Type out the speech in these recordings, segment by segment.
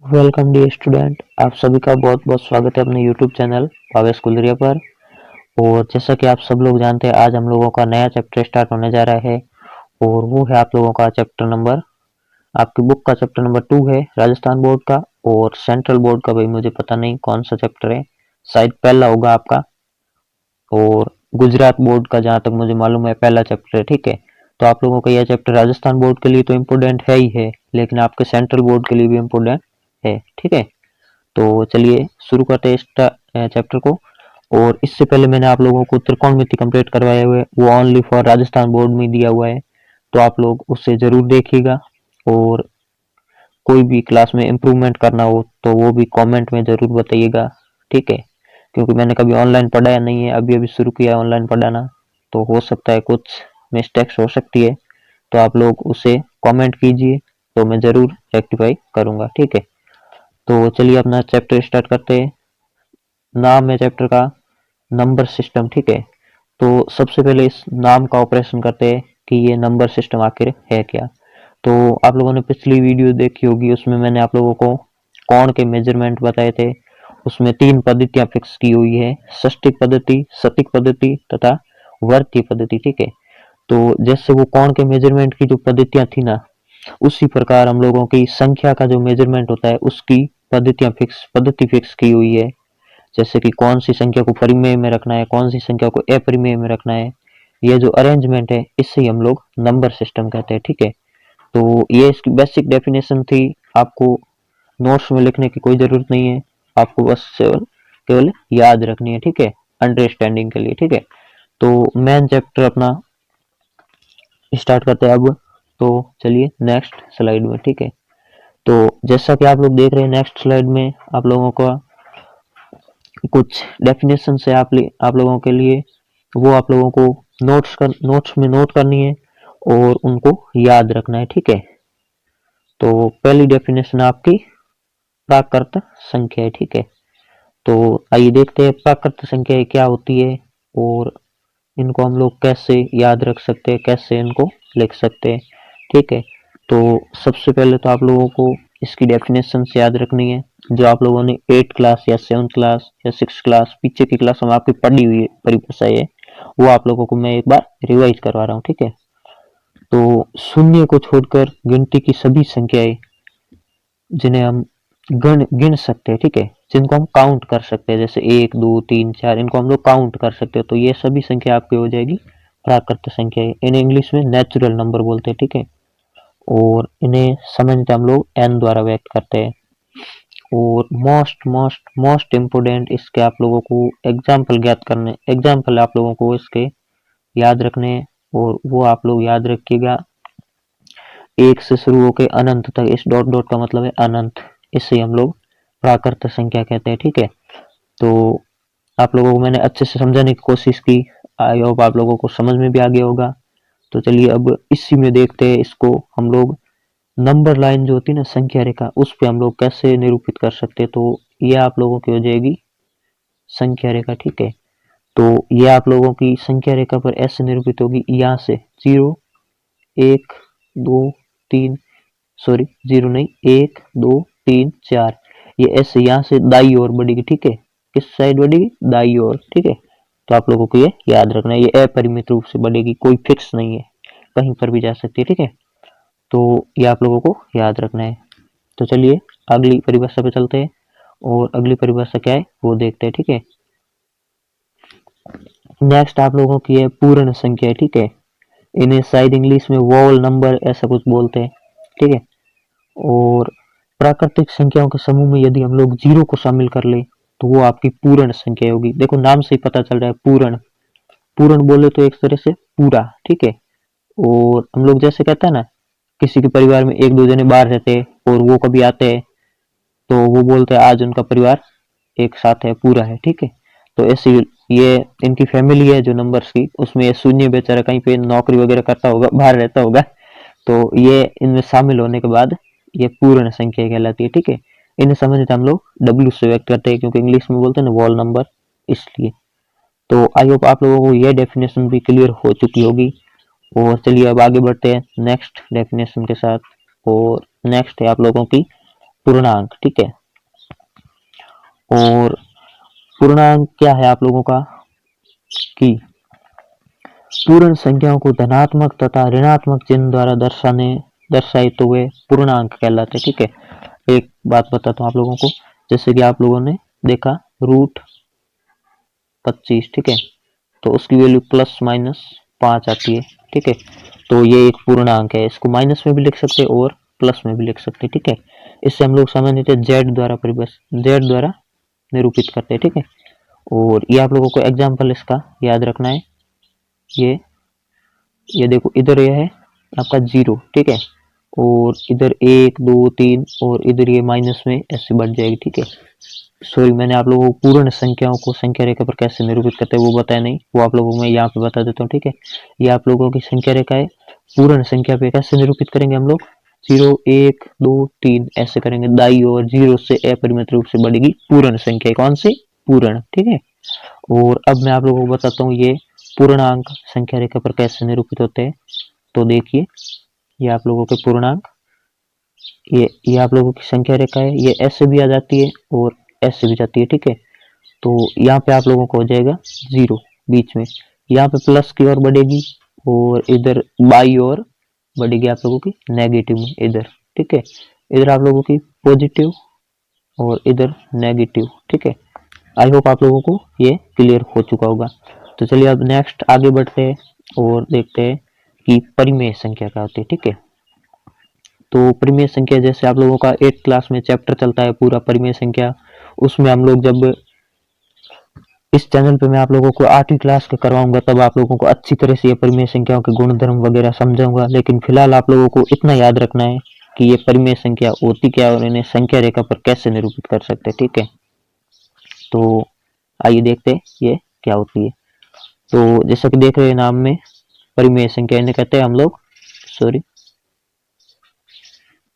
Welcome dear student, आप सभी का बहुत बहुत स्वागत है अपने यूट्यूब चैनल भावेश कुलरिया पर। और जैसा कि आप सब लोग जानते हैं, आज हम लोगों का नया चैप्टर स्टार्ट होने जा रहा है और वो है आप लोगों का चैप्टर नंबर, आपकी बुक का चैप्टर नंबर 2 है राजस्थान बोर्ड का। और सेंट्रल बोर्ड का भाई मुझे पता नहीं कौन सा चैप्टर है, शायद पहला होगा आपका। और गुजरात बोर्ड का जहाँ तक मुझे मालूम है पहला चैप्टर है, ठीक है। तो आप लोगों का यह चैप्टर राजस्थान बोर्ड के लिए तो इम्पोर्टेंट है ही है, लेकिन आपके सेंट्रल बोर्ड के लिए भी इम्पोर्टेंट है, ठीक है। तो चलिए शुरू करते हैं इस चैप्टर को। और इससे पहले मैंने आप लोगों को त्रिकोणमिति कंप्लीट करवाए हुए, वो ओनली फॉर राजस्थान बोर्ड में दिया हुआ है, तो आप लोग उससे जरूर देखिएगा। और कोई भी क्लास में इम्प्रूवमेंट करना हो तो वो भी कमेंट में जरूर बताइएगा, ठीक है। क्योंकि मैंने कभी ऑनलाइन पढ़ाया नहीं है, अभी अभी शुरू किया है ऑनलाइन पढ़ाना, तो हो सकता है कुछ मिस्टेक्स हो सकती है, तो आप लोग उसे कमेंट कीजिए, तो मैं जरूर रेक्टिफाई करूंगा, ठीक है। तो चलिए अपना चैप्टर स्टार्ट करते हैं। नाम है चैप्टर का नंबर सिस्टम, ठीक है। तो सबसे पहले इस नाम का ऑपरेशन करते हैं कि ये नंबर सिस्टम आखिर है क्या। तो आप लोगों ने पिछली वीडियो देखी होगी, उसमें मैंने आप लोगों को कोण के मेजरमेंट बताए थे। उसमें 3 पद्धतियां फिक्स की हुई है, षष्टिक पद्धति, शतिक पद्धति तथा वर्तीय पद्धति, ठीक है। तो जैसे वो कोण के मेजरमेंट की जो पद्धतियां थी ना, उसी प्रकार हम लोगों की संख्या का जो मेजरमेंट होता है उसकी पद्धति फिक्स की हुई है। जैसे कि कौन सी संख्या को परिमेय में रखना है, कौन सी संख्या को अपरिमेय में रखना है, ये जो अरेंजमेंट है इससे ही हम लोग नंबर सिस्टम कहते हैं, ठीक है। तो ये इसकी बेसिक डेफिनेशन थी, आपको नोट्स में लिखने की कोई जरूरत नहीं है, आपको बस केवल याद रखनी है, ठीक है, अंडरस्टैंडिंग के लिए, ठीक है। तो मेन चैप्टर अपना स्टार्ट करते हैं अब। तो चलिए नेक्स्ट स्लाइड में, ठीक है। तो जैसा कि आप लोग देख रहे हैं नेक्स्ट स्लाइड में आप लोगों का कुछ डेफिनेशन है आप लोगों के लिए, वो आप लोगों को नोट्स में नोट करनी है और उनको याद रखना है, ठीक है। तो पहली डेफिनेशन आपकी प्राकृत संख्या है, ठीक है। तो आइए देखते हैं प्राकृत संख्या क्या होती है और इनको हम लोग कैसे याद रख सकते हैं, कैसे इनको लिख सकते हैं, ठीक है। तो सबसे पहले तो आप लोगों को इसकी डेफिनेशन याद रखनी है, जो आप लोगों ने 8 क्लास या 7 क्लास या 6 क्लास पीछे की क्लास में आपकी पढ़ी हुई परिभाषा है, वो आप लोगों को मैं एक बार रिवाइज करवा रहा हूँ, ठीक है। तो शून्य को छोड़कर गिनती की सभी संख्याएं जिन्हें हम गिन सकते हैं, ठीक है, जिनको हम काउंट कर सकते हैं, जैसे 1 2 3 4, इनको हम लोग काउंट कर सकते हैं, तो ये सभी संख्या आपकी हो जाएगी प्राकृत संख्या। इन्हें इंग्लिश में नेचुरल नंबर बोलते हैं, ठीक है। और इन्हें सामान्यतः हम लोग एन द्वारा व्यक्त करते हैं। और मोस्ट मोस्ट मोस्ट इम्पोर्टेंट इसके आप लोगों को एग्जाम्पल आप लोगों को इसके याद रखने हैं, और वो आप लोग याद रखिएगा। 1 से शुरू होकर अनंत तक, इस डॉट डॉट का मतलब है अनंत, इससे हम लोग प्राकृत संख्या कहते हैं, ठीक है। तो आप लोगों को मैंने अच्छे से समझाने की कोशिश की, आई होप आप लोगों को समझ में भी आ गया होगा। तो चलिए अब इसी में देखते हैं, इसको हम लोग नंबर लाइन जो होती है ना, संख्या रेखा, उस पे हम लोग कैसे निरूपित कर सकते हैं। तो ये आप लोगों की हो जाएगी संख्या रेखा, ठीक है। तो ये आप लोगों की संख्या रेखा पर ऐसे निरूपित होगी, यहाँ से 0 1 2 3, सॉरी 0 नहीं, 1 2 3 4, ये ऐसे यहाँ से दाई ओर बढ़ेगी, ठीक है। किस साइड बढ़ेगी? दाई ओर, ठीक है। तो आप लोगों को ये याद रखना है, ये अपरिमित रूप से बढ़ेगी, कोई फिक्स नहीं है, कहीं पर भी जा सकती है, ठीक है। तो ये आप लोगों को याद रखना है। तो चलिए अगली परिभाषा पे चलते हैं, और अगली परिभाषा क्या है वो देखते हैं, ठीक है। नेक्स्ट आप लोगों की है पूर्ण संख्या, ठीक है। इन्हें शायद इंग्लिश में वोल नंबर ऐसा कुछ बोलते हैं, ठीक है। और प्राकृतिक संख्याओं के समूह में यदि हम लोग 0 को शामिल कर ले तो वो आपकी पूर्ण संख्या होगी। देखो नाम से ही पता चल रहा है, पूर्ण, पूर्ण बोले तो एक तरह से पूरा, ठीक है। और हम लोग जैसे कहते हैं ना, किसी के परिवार में 1 2 जने बाहर रहते हैं और वो कभी आते हैं, तो वो बोलते हैं आज उनका परिवार एक साथ है, पूरा है, ठीक है। तो ऐसी ये इनकी फैमिली है जो नंबर्स की, उसमें ये शून्य बेचारा कहीं पे नौकरी वगैरह करता होगा, बाहर रहता होगा, तो ये इनमें शामिल होने के बाद ये पूर्ण संख्या कहलाती है, ठीक है। इन्हें समझते हम लोग डब्ल्यू से व्यक्त करते हैं, क्योंकि इंग्लिश में बोलते हैं ना वॉल नंबर, इसलिए। तो आई होप आप लोगों को यह डेफिनेशन भी क्लियर हो चुकी होगी। और चलिए अब आगे बढ़ते हैं नेक्स्ट डेफिनेशन के साथ। और नेक्स्ट है आप लोगों की पूर्णांक, ठीक है। और पूर्णांक क्या है आप लोगों का कि पूर्ण संख्याओं को धनात्मक तथा ऋणात्मक चिन्ह द्वारा दर्शाए तो वे पूर्णांक कहलाते, ठीक है। एक बात बताता हूँ आप लोगों को, जैसे कि आप लोगों ने देखा √25, ठीक है, तो उसकी वैल्यू ±5 आती है, ठीक है। तो ये एक पूर्णांक है, इसको माइनस में भी लिख सकते हैं और प्लस में भी लिख सकते हैं, ठीक है। इससे हम लोग सामान्यतः जेड द्वारा निरूपित करते हैं, ठीक है। और ये आप लोगों को एग्जाम्पल इसका याद रखना है। ये देखो, इधर ये है आपका 0, ठीक है, और इधर 1 2 3 और इधर ये माइनस में ऐसे बढ़ जाएगी, ठीक है। सॉरी, मैंने आप लोगों को पूर्ण संख्याओं को संख्या रेखा पर कैसे निरूपित करते हैं वो बताया नहीं, वो आप लोगों को मैं यहाँ पे बता देता हूँ, ठीक है। ये आप लोगों की संख्या रेखा है, पूर्ण संख्या पे कैसे निरूपित करेंगे हम लोग, 0 1 2 3 ऐसे करेंगे, दाई और 0 से अपरिमित रूप से बढ़ेगी पूर्ण संख्या, कौन सी, पूर्ण, ठीक है। और अब मैं आप लोगों को बताता हूँ ये पूर्णांक संख्या रेखा पर कैसे निरूपित होते हैं। तो देखिए, ये आप लोगों के पूर्णांक, ये आप लोगों की संख्या रेखा है, ये ऐसे भी आ जाती है और ऐसे भी जाती है, ठीक है। तो यहाँ पे आप लोगों को हो जाएगा 0 बीच में, यहाँ पे प्लस की ओर बढ़ेगी और इधर बाई ओर बढ़ेगी आप लोगों की नेगेटिव में इधर, ठीक है। इधर आप लोगों की पॉजिटिव और इधर नेगेटिव, ठीक है। आई होप आप लोगों को ये क्लियर हो चुका होगा। तो चलिए अब नेक्स्ट आगे बढ़ते हैं और देखते हैं कि परिमेय संख्या क्या होती है, ठीक है। तो परिमेय संख्या, जैसे आप लोगों का 8th क्लास में चैप्टर चलता है पूरा परिमेय संख्या, उसमें हम लोग जब इस चैनल पे मैं आप लोगों को 8वीं क्लास के करवाऊंगा तब आप लोगों को अच्छी तरह से ये परिमेय संख्याओं के गुणधर्म वगैरह समझाऊंगा। लेकिन फिलहाल आप लोगों को इतना याद रखना है कि ये परिमेय संख्या होती क्या है और इन्हें संख्या रेखा पर कैसे निरूपित कर सकते हैं, ठीक है। तो आइए देखते हैं ये क्या होती है। तो जैसा कि देख रहे हैं नाम में, परिमेय संख्या इन्हें कहते हैं हम लोग,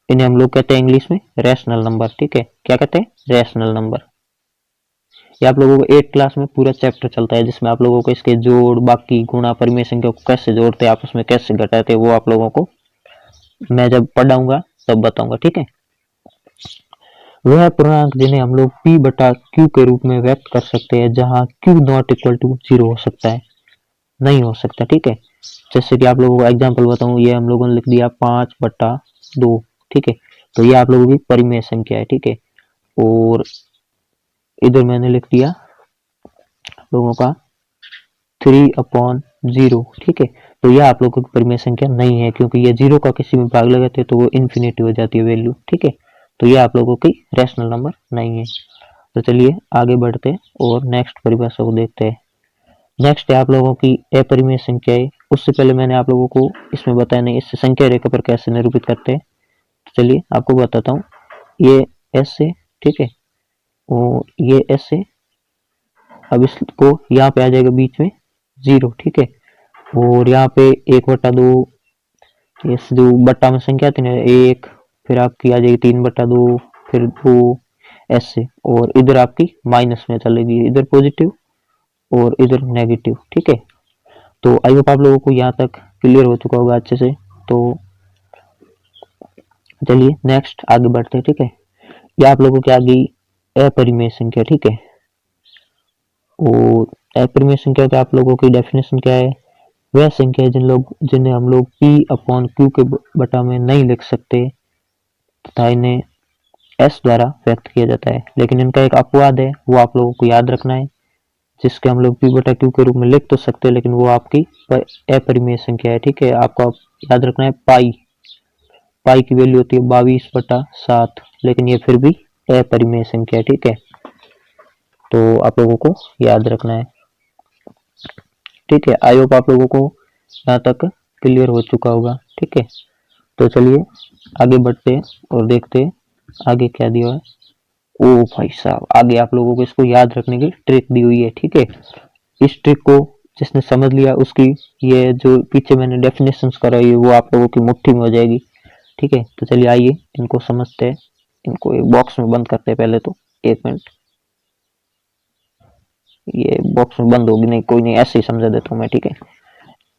इन्हें हम लोग कहते हैं इंग्लिश में रैशनल नंबर, ठीक है। क्या कहते हैं, रैशनल नंबर। ये आप लोगों को 8th क्लास में पूरा चैप्टर चलता है जिसमें आप लोगों को इसके जोड़, बाकी, गुणा, परिमेय संख्या को कैसे जोड़ते हैं, आपस में कैसे घटाते हैं, वो आप लोगों को मैं जब पढ़ाऊंगा तब बताऊंगा, ठीक है। वह पूर्णांक जिन्हें हम लोग p बटा q के रूप में व्यक्त कर सकते हैं, जहां q नॉट इक्वल टू 0 हो सकता है, नहीं हो सकता, ठीक है। जैसे कि आप लोगों को एग्जांपल बताऊं, ये हम लोगों ने लिख दिया 5/2, ठीक है। तो ये आप लोगों की परिमेय संख्या है, ठीक है। और इधर मैंने लिख दिया लोगों का 3/0, ठीक है। तो यह आप लोगों की परिमेय संख्या नहीं है, क्योंकि ये 0 का किसी में भाग लगाते हैं तो वो इन्फिनिटी हो जाती है वैल्यू, ठीक है। तो यह आप लोगों की रैशनल नंबर नहीं है। तो चलिए आगे बढ़ते हैं और नेक्स्ट परिभाषा को देखते हैं। नेक्स्ट है आप लोगों की अपरिमेय संख्या है। उससे पहले मैंने आप लोगों को इसमें बताया नहीं, इससे संख्या रेखा पर कैसे निरूपित करते हैं। तो चलिए आपको बताता हूँ, ये ऐसे, ठीक है, और ये ऐसे, अब इसको यहाँ पे आ जाएगा बीच में 0, ठीक है। और यहाँ पे 1/2, ये जो बट्टा में संख्या आती है 1, फिर आपकी आ जाएगी 3/2, फिर 2 ऐसे, और इधर आपकी माइनस में चलेगी, इधर पॉजिटिव और इधर नेगेटिव, ठीक है। तो आई होप आप लोगों को यहाँ तक क्लियर हो चुका होगा अच्छे से। तो चलिए नेक्स्ट आगे बढ़ते हैं, ठीक है। ये आप लोगों की आ गई अपरिमेय संख्या, ठीक है। और अपरिमेय संख्या का आप लोगों की डेफिनेशन क्या है, वह संख्या जिन्हें हम लोग p/q के बटा में नहीं लिख सकते तथा इन्हें s द्वारा व्यक्त किया जाता है, लेकिन इनका एक अपवाद है, वो आप लोगों को याद रखना है, जिसके हम लोग p/q के रूप में लिख तो सकते हैं, लेकिन वो आपकी अपरिमेय संख्या है, ठीक है। आपको याद रखना है पाई की वैल्यू होती है 22/7, लेकिन ये फिर भी अपरिमेय संख्या है, ठीक है। तो आप लोगों को याद रखना है, ठीक है। आई होप आप लोगों को यहाँ तक क्लियर हो चुका होगा, ठीक है। तो चलिए आगे बढ़ते और देखते आगे क्या दिया है। ओ भाई साहब, आगे आप लोगों को इसको याद रखने की ट्रिक दी हुई है, ठीक है। इस ट्रिक को जिसने समझ लिया उसकी ये जो पीछे मैंने डेफिनेशंस कराई है वो आप लोगों की मुट्ठी में हो जाएगी, ठीक है। तो चलिए आइए इनको समझते हैं, इनको एक बॉक्स में बंद करते हैं पहले तो, 1 मिनट। ये बॉक्स में बंद होगी नहीं, कोई नहीं, ऐसे ही समझा देता हूँ मैं, ठीक है।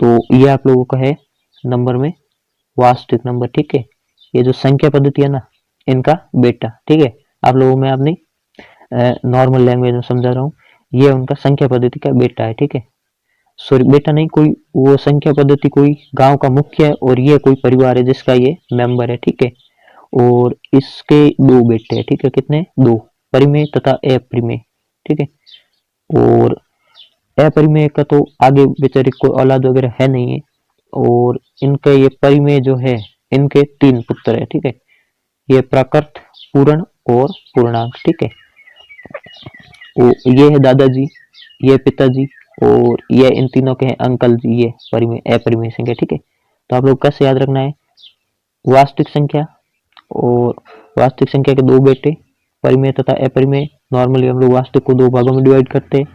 तो ये आप लोगों का है नंबर में वास्तविक नंबर, ठीक है। ये जो संख्या पद्धति है ना, इनका बेटा, ठीक है। आप लोगों में अपनी नॉर्मल लैंग्वेज में समझा रहा हूँ। ये उनका संख्या पद्धति का बेटा है, ठीक है। सॉरी बेटा नहीं, कोई वो संख्या पद्धति कोई गांव का मुख्य है और ये कोई परिवार है जिसका ये मेंबर है, ठीक है। और इसके दो बेटे हैं, ठीक है। कितने? दो, परिमेय तथा अपरिमेय, ठीक है। और अपरिमेय का तो आगे बेचारे कोई औलाद वगैरह है नहीं है। और इनके ये परिमेय जो है, इनके 3 पुत्र है, ठीक है। ये प्राकृत, पूर्ण और पूर्णांक, ठीक है। ये है दादाजी, ये पिताजी, और ये इन तीनों के हैं अंकल जी, ये परिमेय अपरिमेय संख्या, ठीक है। तो आप लोग कैसे याद रखना है? वास्तविक संख्या और वास्तविक संख्या के दो बेटे, परिमेय तथा अपरिमेय। नॉर्मली हम लोग वास्तविक को 2 भागों में डिवाइड करते हैं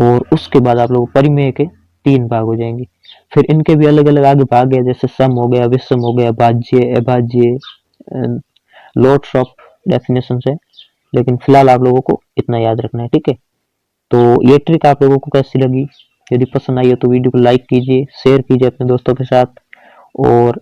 और उसके बाद आप लोग परिमेय के 3 भाग हो जाएंगे। फिर इनके भी अलग अलग आगे भाग है, जैसे सम हो गया, विषम हो गया, भाज्य, अभाज्य, लॉट्स ऑफ डेफिनेशन है। लेकिन फिलहाल आप लोगों को इतना याद रखना है, ठीक है। तो ये ट्रिक आप लोगों को कैसी लगी? यदि पसंद आई हो तो वीडियो को लाइक कीजिए, शेयर कीजिए अपने दोस्तों के साथ। और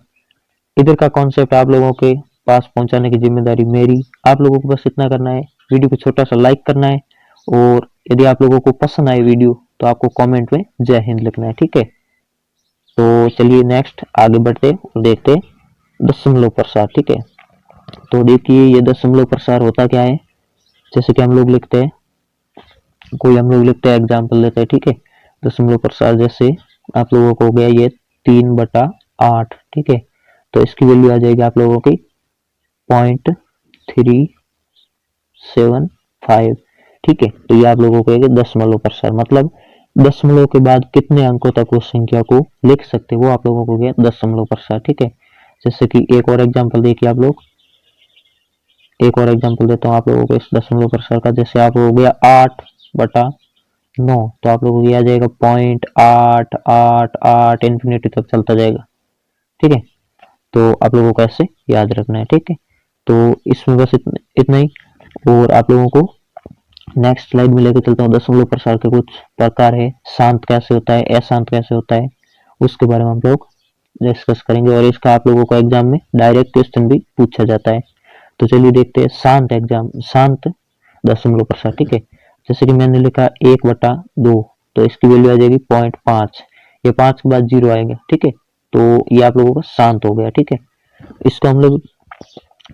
इधर का कॉन्सेप्ट आप लोगों के पास पहुंचाने की जिम्मेदारी मेरी। आप लोगों को बस इतना करना है, वीडियो को छोटा सा लाइक करना है। और यदि आप लोगों को पसंद आए वीडियो तो आपको कमेंट में जय हिंद लिखना है, ठीक है। तो चलिए नेक्स्ट आगे बढ़ते और देखते दशमलव प्रसार, ठीक है। तो देखिए ये दशमलव प्रसार होता क्या है। जैसे कि हम लोग लिखते हैं, हम लोग लिखते हैं, एग्जाम्पल लेते हैं, ठीक है। दशमलव प्रसार जैसे आप लोगों को हो गया ये 3/8, ठीक है। तो इसकी वैल्यू आ जाएगी आप लोगों की 0.375, ठीक है। तो ये आप लोगों को दशमलव प्रसार मतलब दशमलव के बाद कितने अंकों तक उस संख्या को लिख सकते हैं, वो आप लोगों को गया दशमलव प्रसार, ठीक है। जैसे कि एक और एग्जांपल देखिए आप लोग, एक और एग्जांपल देता हूँ आप लोगों को इस दशमलव प्रसार का। जैसे आप हो गया 8/9, तो आप लोगों को आ जाएगा 0.888 इन्फिनिटी तक चलता जाएगा, ठीक है। तो आप लोगों को ऐसे याद रखना है, ठीक है। तो इसमें बस इतना ही। और आप लोगों को नेक्स्ट स्लाइड में लेकर चलता हूँ। दशमलव प्रसार के कुछ प्रकार है, शांत कैसे होता है, अशांत कैसे होता है, उसके बारे में हम लोग डिस्कस करेंगे। और इसका आप लोगों को एग्जाम में डायरेक्ट क्वेश्चन भी पूछा जाता है। तो चलिए देखते हैं शांत दशमलव प्रसार, ठीक है। जैसे कि मैंने लिखा 1/2, तो इसकी वैल्यू आ जाएगी 0.5। ये 5 के बाद 0 आएगा, ठीक है। तो ये आप लोगों का शांत हो गया, ठीक है। इसको हम लोग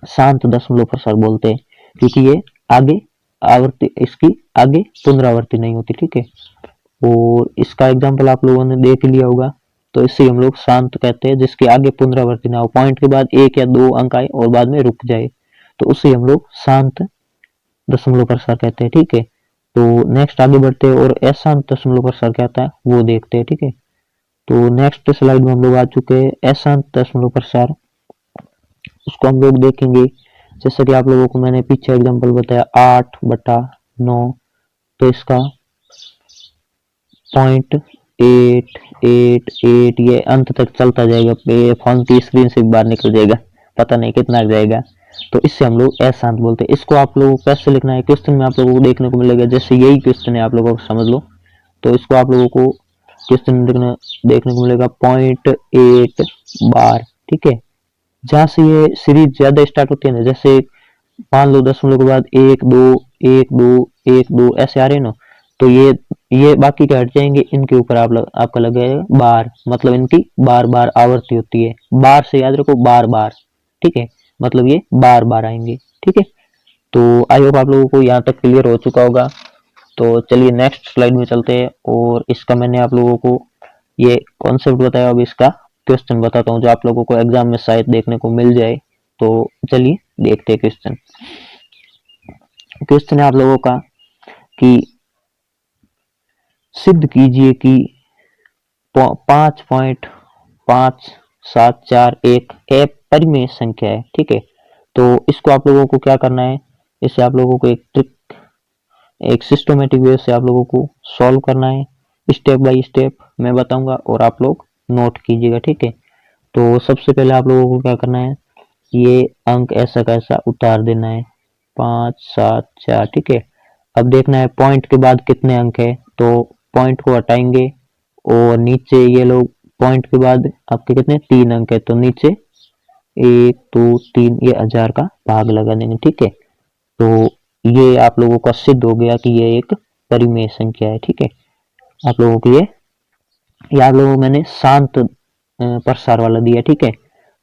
शांत दशमलव प्रसार बोलते हैं, क्योंकि ये आगे आवर्ती, इसकी आगे पुनरावृत्ति नहीं होती, ठीक है। और इसका एग्जाम्पल आप लोगों ने देख लिया होगा। तो इससे हम लोग शांत कहते हैं जिसके आगे पुनरावृत्ति ना हो, पॉइंट के बाद 1 या 2 अंक आए और बाद में रुक जाए, तो उसे हम लोग शांत दशमलव प्रसार कहते हैं, ठीक है। तो नेक्स्ट आगे बढ़ते हैं और अशांत दशमलव प्रसार क्या होता है वो देखते हैं, ठीक है। तो नेक्स्ट स्लाइड में हम लोग आ चुके हैं अशांत दशमलव प्रसार, उसको हम लोग देखेंगे। जैसे कि आप लोगों को मैंने पीछे एग्जांपल बताया 8/9, तो इसका 0.888 ये अंत तक चलता जाएगा। फोन की स्क्रीन से बाहर निकल जाएगा, पता नहीं कितना जाएगा। तो इससे हम लोग अशांत बोलते हैं। इसको आप लोगों को कैसे लिखना है, क्वेश्चन में आप लोगों को देखने को मिलेगा। जैसे यही क्वेश्चन है, आप लोगों को समझ लो, तो इसको आप लोगों को क्वेश्चन में देखने को मिलेगा 0.8 बार, ठीक है। जहां से ये सीरीज ज्यादा स्टार्ट होती है ना, जैसे मान लो दशमलव के बाद 1 2 1 2 1 2 ऐसे आ रहे हैं ना, तो ये बाकी के हट जाएंगे, इनके ऊपर आपका लगेगा बार, मतलब इनकी बार बार आवर्ती होती है। बार से याद रखो, बार बार, ठीक है। मतलब ये बार बार आएंगे, ठीक है। तो आई होप आप लोगों को यहाँ तक क्लियर हो चुका होगा। तो चलिए नेक्स्ट स्लाइड में चलते हैं और इसका मैंने आप लोगों को ये कॉन्सेप्ट बताया, अब इसका क्वेश्चन बताता हूँ जो आप लोगों को एग्जाम में शायद देखने को मिल जाए। तो चलिए देखते हैं क्वेश्चन। क्वेश्चन है आप लोगों का कि सिद्ध कीजिए कि 5.5741 अपरिमेय संख्या है, ठीक है। तो इसको आप लोगों को क्या करना है, इससे आप लोगों को एक ट्रिक, एक सिस्टमेटिक वे से आप लोगों को सॉल्व करना है। स्टेप बाय स्टेप मैं बताऊंगा और आप लोग नोट कीजिएगा, ठीक है। तो सबसे पहले आप लोगों को क्या करना है, ये अंक ऐसा कैसा उतार देना है 574, ठीक है। अब देखना है पॉइंट के बाद कितने अंक है, तो पॉइंट को हटाएंगे और नीचे ये लोग पॉइंट के बाद आपके कितने 3 अंक है, तो नीचे 1 2 3 ये 1000 का भाग लगा देंगे। ठीक है, तो ये आप लोगों का सिद्ध हो गया कि ये एक परिमेय संख्या है। ठीक है, आप लोगों को ये आप लोगों को मैंने शांत प्रसार वाला दिया। ठीक है,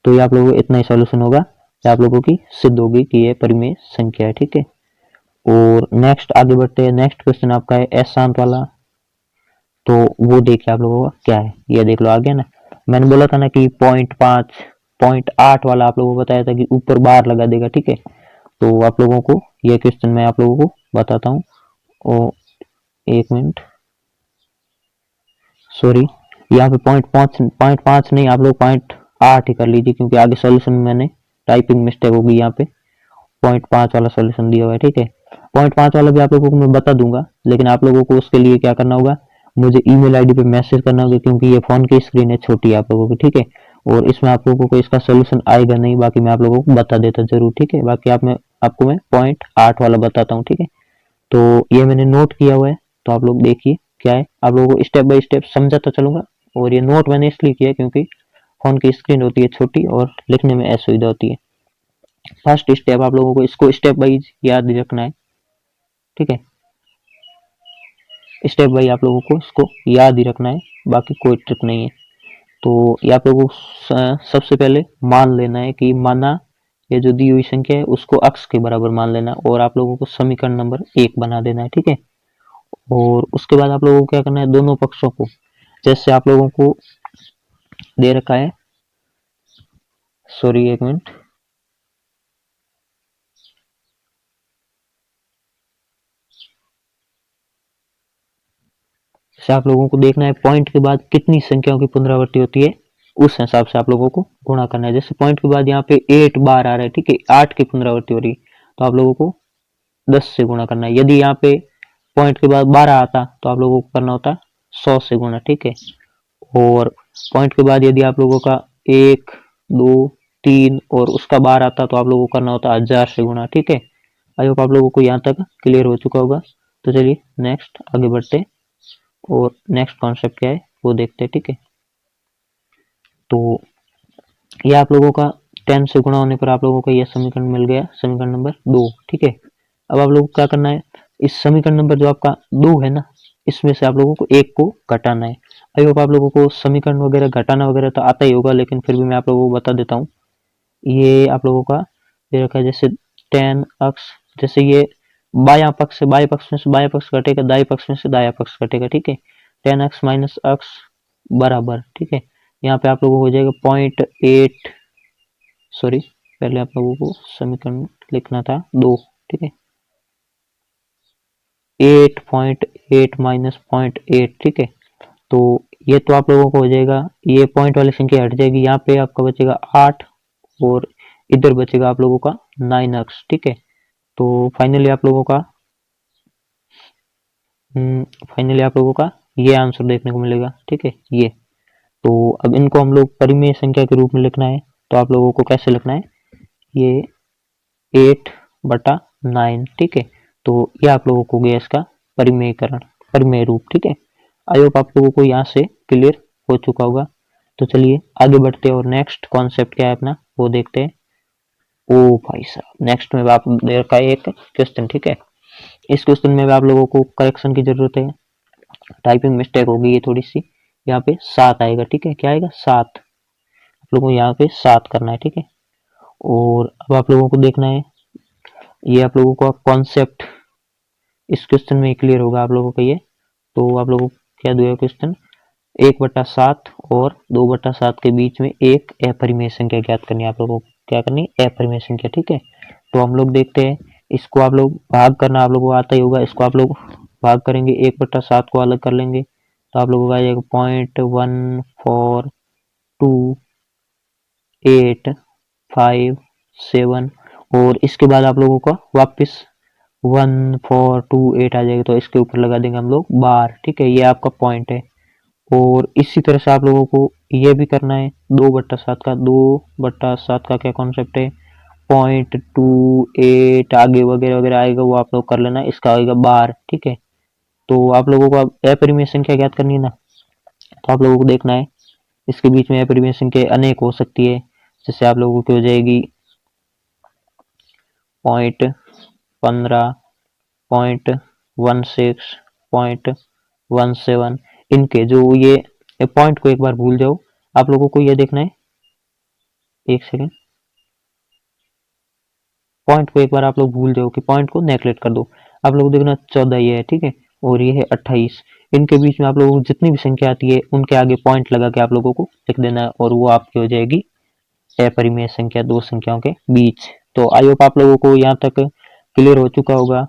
तो ये आप लोगों को इतना ही सॉल्यूशन होगा, आप लोगों की सिद्ध होगी कि ये परिमेय संख्या है। ठीक है, और नेक्स्ट आगे बढ़ते हैं। नेक्स्ट क्वेश्चन आपका है अशांत वाला, तो वो देखिए आप लोगों का क्या है, ये देख लो आ गया ना। मैंने बोला था ना कि 0.5 0.8 वाला आप लोगों को बताया था कि ऊपर बार लगा देगा। ठीक है, तो आप लोगों को ये क्वेश्चन मैं आप लोगों को बताता हूँ। और एक मिनट, सॉरी, यहाँ पे 0.5 नहीं, आप लोग 0.8 ही कर लीजिए, क्योंकि आगे सॉल्यूशन मैंने टाइपिंग मिस्टेक होगी, यहाँ पे 0.5 वाला सॉल्यूशन दिया हुआ है। ठीक है, 0.5 वाला भी आप लोगों को मैं बता दूंगा, लेकिन आप लोगों को उसके लिए क्या करना होगा, मुझे ईमेल आईडी पे मैसेज करना होगा, क्योंकि ये फोन की स्क्रीन है, छोटी है आप लोगों की। ठीक है, और इसमें आप लोगों को इसका सोल्यूशन आएगा नहीं, बाकी मैं आप लोगों को बता देता जरूर। ठीक है, बाकी आपको मैं 0.8 वाला बताता हूँ। ठीक है, तो ये मैंने नोट किया हुआ है, तो आप लोग देखिए क्या है, आप लोगों को स्टेप बाय स्टेप समझाता चलूंगा। और ये नोट मैंने इसलिए किया क्योंकि फोन की स्क्रीन होती है छोटी और लिखने में असुविधा होती है। फर्स्ट स्टेप आप लोगों को इसको स्टेप वाइज याद रखना है। ठीक है, स्टेप बाय आप लोगों को इसको याद ही रखना है, बाकी कोई ट्रिक नहीं है। तो ये आप लोगों को सबसे पहले मान लेना है कि माना ये जो दी हुई संख्या है उसको अक्स के बराबर मान लेना है, और आप लोगों को समीकरण नंबर 1 बना देना है। ठीक है, और उसके बाद आप लोगों को क्या करना है, दोनों पक्षों को, जैसे आप लोगों को दे रखा है, सॉरी एक मिनट, जैसे आप लोगों को देखना है पॉइंट के बाद कितनी संख्याओं की पुनरावृत्ति होती है, उस हिसाब से आप लोगों को गुणा करना है। जैसे पॉइंट के बाद यहाँ पे 8 बार आ रहा है, ठीक है, 8 की पुनरावृत्ति हो रही है, तो आप लोगों को 10 से गुणा करना है। यदि यहाँ पे पॉइंट के बाद 12 आता तो आप लोगों को करना होता 100 से गुणा। ठीक है, और पॉइंट के बाद यदि आप लोगों का 1 2 3 और उसका 12 आता तो आप लोगों को करना होता 1000 से गुणा। ठीक है, आई होप आप लोगों को यहाँ तक क्लियर हो चुका होगा। तो चलिए नेक्स्ट आगे बढ़ते, और नेक्स्ट कॉन्सेप्ट क्या है वो देखते हैं। ठीक है, तो ये आप लोगों का 10 से गुणा होने पर आप लोगों को यह समीकरण मिल गया, समीकरण नंबर 2। ठीक है, अब आप लोगों को क्या करना है, इस समीकरण नंबर जो आपका 2 है ना, इसमें से आप लोगों को एक को घटाना है। आई होप आप लोगों को समीकरण वगैरह घटाना वगैरह तो आता ही होगा, लेकिन फिर भी मैं आप लोगों को बता देता हूँ। ये आप लोगों का दे रखा है, जैसे 10 अक्स, जैसे ये बायां पक्ष से बाएं पक्ष में से बायां पक्ष घटेगा, दाएं पक्ष में से दायां पक्ष घटेगा। ठीक है, 10 अक्स माइनस अक्स बराबर। ठीक है, यहाँ पे आप लोगों को हो जाएगा 0.8, सॉरी पहले आप लोगों को समीकरण लिखना था 2। ठीक है, 8.8 माइनस 0.8। ठीक है, तो ये तो आप लोगों को हो जाएगा, ये पॉइंट वाली संख्या हट जाएगी, यहाँ पे आपका बचेगा 8, और इधर बचेगा आप लोगों का 9 अक्स। ठीक है, तो फाइनली आप लोगों का ये आंसर देखने को मिलेगा। ठीक है, ये तो अब इनको हम लोग परिमेय संख्या के रूप में लिखना है, तो आप लोगों को कैसे लिखना है, ये 8/9। ठीक है, तो ये आप लोगों को गया इसका परिमेयकरण, परिमेय रूप। ठीक है, आई होप आप लोगों को यहाँ से क्लियर हो चुका होगा। तो चलिए आगे बढ़ते हैं, और नेक्स्ट कॉन्सेप्ट क्या है अपना वो देखते हैं। ओ भाई साहब, नेक्स्ट में आप दे रखा है एक क्वेश्चन। ठीक है, इस क्वेश्चन में आप लोगों को करेक्शन की जरूरत है, टाइपिंग मिस्टेक होगी ये थोड़ी सी, यहाँ पे 7 आएगा। ठीक है, क्या आएगा 7, आप लोगों को यहाँ पे 7 करना है। ठीक है, और अब आप लोगों को देखना है, ये आप लोगों का कॉन्सेप्ट इस क्वेश्चन में क्लियर होगा आप लोगों का ये। तो आप लोगों को क्या दिया क्वेश्चन, 1/7 और 2/7 के बीच में एक अपरिमेय संख्या ज्ञात करनी है। आप लोगों को क्या करनी है, अपरिमेय संख्या। ठीक है, तो हम लोग देखते हैं, इसको आप लोग भाग करना आप लोगों को आता ही होगा, इसको आप लोग भाग करेंगे, 1/7 को अलग कर लेंगे, तो आप लोगों का आ जाएगा 0.142857, और इसके बाद आप लोगों का वापस 1428 आ जाएगा, तो इसके ऊपर लगा देंगे हम लोग बार। ठीक है, ये आपका पॉइंट है, और इसी तरह से आप लोगों को ये भी करना है 2/7 का क्या कॉन्सेप्ट है, 0.28 आगे वगैरह वगैरह आएगा, वो आप लोग कर लेना, इसका आएगा बार। ठीक है, तो आप लोगों को अब अपरिमेय संख्या ज्ञात करनी है ना, तो आप लोगों को देखना है, इसके बीच में अपरिमेय संख्या अनेक हो सकती है, जैसे आप लोगों की हो जाएगी 0.15, 0.16, 0.17, इनके जो ये पॉइंट को एक बार भूल जाओ। आप लोगों को ये देखना है, एक सेकेंड, पॉइंट को एक बार आप लोग भूल जाओ कि पॉइंट को नेगलेक्ट कर दो। आप लोग देखना 14 ये है, ठीक है, और ये है 28। इनके बीच में आप लोगों को जितनी भी संख्या आती है उनके आगे पॉइंट लगा के आप लोगों को लिख देना है, और वो आपकी हो जाएगी अपरिमेय संख्या, दो संख्याओं के बीच। तो आई होप आप लोगों को यहाँ तक क्लियर हो चुका होगा।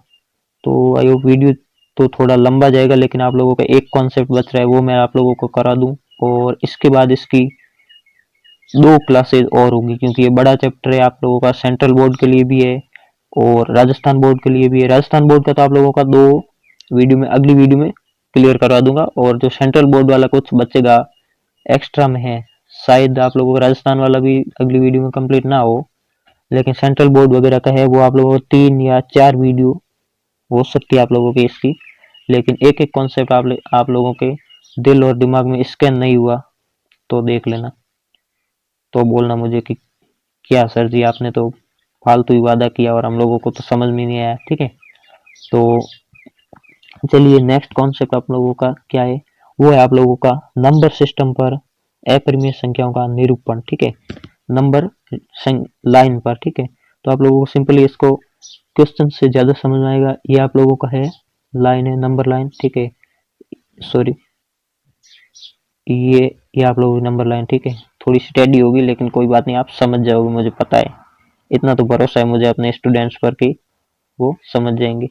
तो आई होप वीडियो तो थोड़ा लंबा जाएगा, लेकिन आप लोगों का एक कॉन्सेप्ट बच रहा है, वो मैं आप लोगों को करा दूं, और इसके बाद इसकी 2 क्लासेज और होगी, क्योंकि ये बड़ा चैप्टर है। आप लोगों का सेंट्रल बोर्ड के लिए भी है और राजस्थान बोर्ड के लिए भी है। राजस्थान बोर्ड का तो आप लोगों का 2 वीडियो में, अगली वीडियो में क्लियर करवा दूंगा, और जो सेंट्रल बोर्ड वाला कुछ बचेगा एक्स्ट्रा में है, शायद आप लोगों का राजस्थान वाला भी अगली वीडियो में कंप्लीट ना हो, लेकिन सेंट्रल बोर्ड वगैरह का है, वो आप लोगों को 3 या 4 वीडियो हो सकती है आप लोगों की इसकी। लेकिन एक एक कॉन्सेप्ट आप लोगों के दिल और दिमाग में स्कैन नहीं हुआ तो देख लेना, तो बोलना मुझे कि क्या सर जी आपने तो फालतू ही वादा किया और हम लोगों को तो समझ में नहीं आया। ठीक है, तो चलिए नेक्स्ट कॉन्सेप्ट आप लोगों का क्या है, वो है आप लोगों का नंबर सिस्टम पर अपरिमेय संख्याओं का निरूपण। ठीक है, नंबर लाइन पर। ठीक है, तो आप लोगों को सिंपली इसको क्वेश्चन से ज्यादा समझ में आएगा। ये आप लोगों का है लाइन, है नंबर लाइन। ठीक है, सॉरी, ये आप लोगों की नंबर लाइन। ठीक है, थोड़ी स्टेडी होगी लेकिन कोई बात नहीं, आप समझ जाओगे, मुझे पता है, इतना तो भरोसा है मुझे अपने स्टूडेंट्स पर कि वो समझ जाएंगे।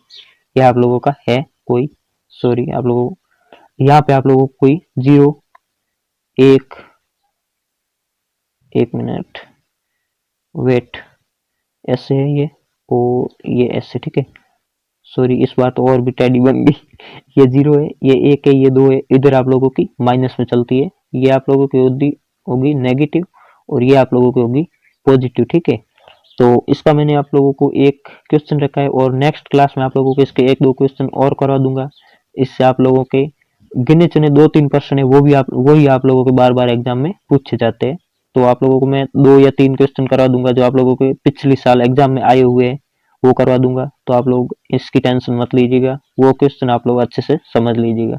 यह आप लोगों का है कोई, सॉरी, आप लोगों यहाँ पे आप लोगों को कोई 0, 1, 1 मिनट वेट, ऐसे है ये, और ये ऐसे। ठीक है, सॉरी, इस बार तो और भी टैडी बन गई। ये 0 है, ये 1 है, ये 2 है, इधर आप लोगों की माइनस में चलती है, ये आप लोगों की होगी नेगेटिव, और ये आप लोगों की होगी पॉजिटिव। ठीक है, तो इसका मैंने आप लोगों को एक क्वेश्चन रखा है, और नेक्स्ट क्लास में आप लोगों को इसके 1-2 क्वेश्चन और करवा दूंगा। इससे आप लोगों के गिने चुने 2-3 प्रश्न है, वही आप लोगों के बार बार एग्जाम में पूछे जाते हैं। तो आप लोगों को मैं 2 या 3 क्वेश्चन करवा दूंगा जो आप लोगों के पिछले साल एग्जाम में आए हुए हैं, वो करवा दूंगा। तो आप लोग इसकी टेंशन मत लीजिएगा, वो क्वेश्चन आप लोग अच्छे से समझ लीजिएगा।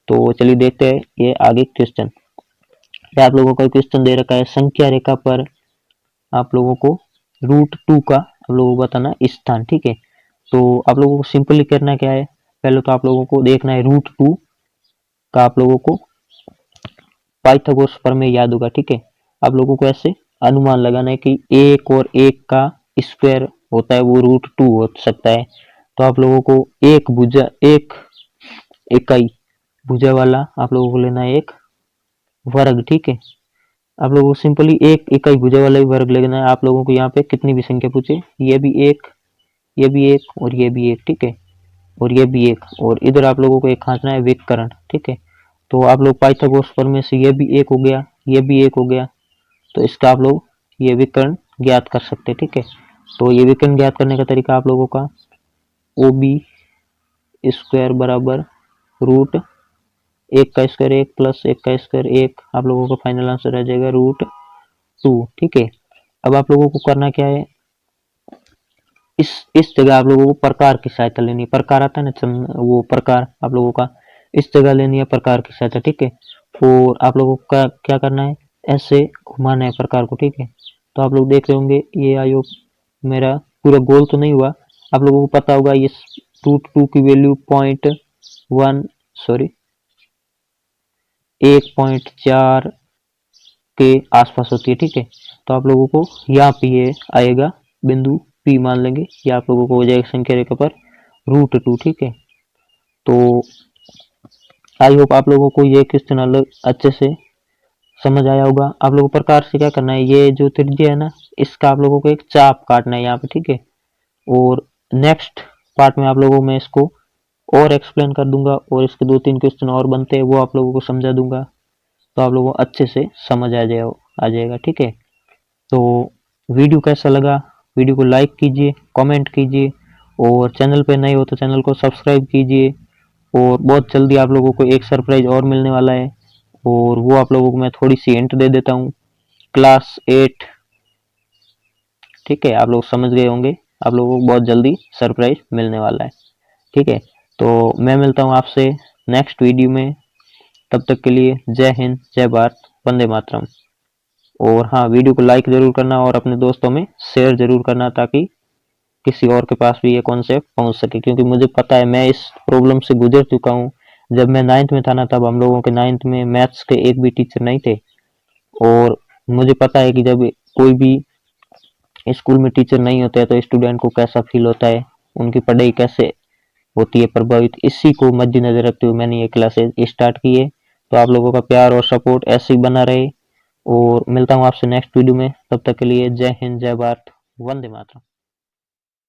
तो चलिए देखते हैं ये आगे क्वेश्चन। आप लोगों का क्वेश्चन दे रखा है, संख्या रेखा पर आप लोगों को √2 का आप लोगों को बताना स्थान। ठीक है, तो आप लोगों को सिंपली करना क्या है, पहले तो आप लोगों को देखना है √2 का आप लोगों को पाइथागोरस प्रमेय याद होगा। ठीक है, आप लोगों को ऐसे अनुमान लगाना है कि 1 और 1 का स्क्वायर होता है वो √2 हो सकता है। तो आप लोगों को एक इकाई भुजा वाला आप लोगों को लेना है एक वर्ग। ठीक है, आप लोगों को सिंपली एक इकाई भुजा वाला ही वर्ग लेना है। आप लोगों को यहाँ पे कितनी भी संख्या पूछे, ये भी एक, ये भी एक, और ये भी एक। ठीक है, और ये भी एक, और इधर आप लोगों को एक खांचना है विकर्ण। ठीक है, तो आप लोग पाइथागोरस प्रमेय से ये भी एक हो गया, ये भी एक हो गया, तो इसका आप लोग ये विकर्ण ज्ञात कर सकते हैं। ठीक है, तो ये विकर्ण ज्ञात करने का तरीका आप लोगों का OB स्क्वायर बराबर रूट 1 का स्क्वायर 1 प्लस 1 का स्क्वायर 1, आप लोगों का फाइनल आंसर आ जाएगा √2। ठीक है, अब आप लोगों को करना क्या है, इस जगह आप लोगों को प्रकार की सहायता लेनी है। प्रकार आता है ना, वो प्रकार आप लोगों का इस जगह लेनी है प्रकार की सहायता। ठीक है, और आप लोगों का क्या करना है, ऐसे घुमाना है प्रकार को। ठीक है, तो आप लोग देख रहे होंगे ये आयोग मेरा पूरा गोल तो नहीं हुआ। आप लोगों को पता होगा ये √2 की वैल्यू 1.4 के आसपास होती है। ठीक है, तो आप लोगों को यहाँ पे ये आएगा बिंदु P मान लेंगे, ये आप लोगों को हो जाएगा संख्या रेखा पर √2। ठीक है, तो आई होप आप लोगों को ये क्वेश्चन अलग अच्छे से समझ आया होगा। आप लोगों को प्रकार से क्या करना है, ये जो त्रिज्या है ना, इसका आप लोगों को एक चाप काटना है यहाँ पे। ठीक है, और नेक्स्ट पार्ट में आप लोगों को मैं इसको और एक्सप्लेन कर दूंगा, और इसके 2-3 क्वेश्चन और बनते हैं वो आप लोगों को समझा दूंगा, तो आप लोगों को अच्छे से समझ आ जाएगा। ठीक है, तो वीडियो कैसा लगा, वीडियो को लाइक कीजिए, कमेंट कीजिए, और चैनल पे नए हो तो चैनल को सब्सक्राइब कीजिए। और बहुत जल्दी आप लोगों को एक सरप्राइज और मिलने वाला है, और वो आप लोगों को मैं थोड़ी सी हिंट दे देता हूँ। क्लास 8 ठीक है, आप लोग समझ गए होंगे, आप लोगों को बहुत जल्दी सरप्राइज मिलने वाला है। ठीक है, तो मैं मिलता हूँ आपसे नेक्स्ट वीडियो में। तब तक के लिए जय हिंद, जय भारत, वंदे मातरम। और हाँ, वीडियो को लाइक जरूर करना और अपने दोस्तों में शेयर जरूर करना, ताकि किसी और के पास भी ये कॉन्सेप्ट पहुंच सके, क्योंकि मुझे पता है, मैं इस प्रॉब्लम से गुजर चुका हूँ। जब मैं 9th में था ना, तब हम लोगों के 9th में मैथ्स के एक भी टीचर नहीं थे। और मुझे पता है कि जब कोई भी स्कूल में टीचर नहीं होते हैं तो स्टूडेंट को कैसा फील होता है, उनकी पढ़ाई कैसे होती है प्रभावित। इसी को मद्देनजर रखते हुए मैंने ये क्लासेस स्टार्ट की है। तो आप लोगों का प्यार और सपोर्ट ऐसे ही बना रहे। और मिलता हूँ आपसे नेक्स्ट वीडियो में, तब तक के लिए जय हिंद, जय भारत, वंदे मातरम।